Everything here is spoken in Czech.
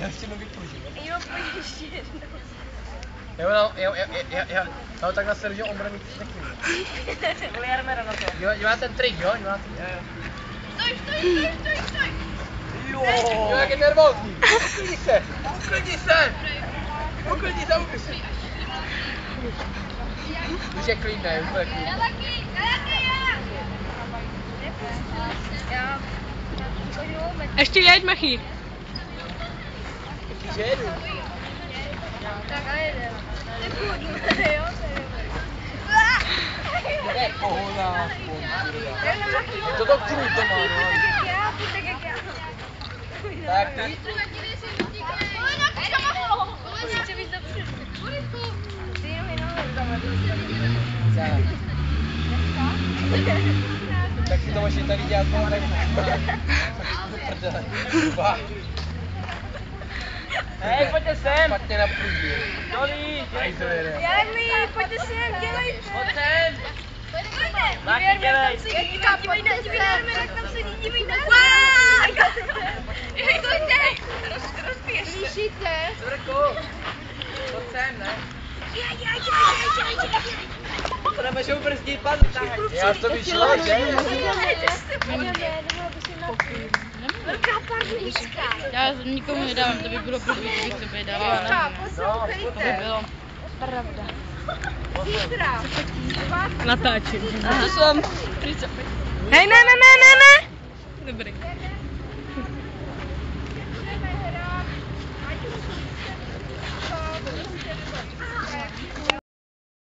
Já ještě jednou vypůjdu. Jo, pojď ještě jednou. Jo, takhle se že on bude mít takový. Voli armera na to. Dělá ten trik, jo? Stoj. Jo, jak je nervózní. Uklidni se. Už je klidné, úplně klidné. Ještě jeď, Machy. Že jedu. Tak a jedem. Jo, Je pohoda. To to kruto má, no. tak jak já. Tak ty. Musíte víc dopředu. Ty nohy nahoru. Tak si to můžeš tady dělat pohodek. Hej, pojďte sem. Špatně na průběh. Dolí. Tady to jede. Jarmí, pojďte sem, dělejte. Pojď sem. Pojďte. Taky dělej. Dívej, jak tam sedí, dívej na rozběž. Líšíte. Zvrku. Pojď sem, ne? To nebudeš ubrzdit, pan. Já to vyšlo, že? Velká parlička. Já nikomu nedávám, to by bylo blbý, kdybych tobě dala. Poslouchejte. To by bylo. Pravda. Zítra. Natáčím. To jsem. Hej, ne. Dobrý. Budeme hrát. Ať už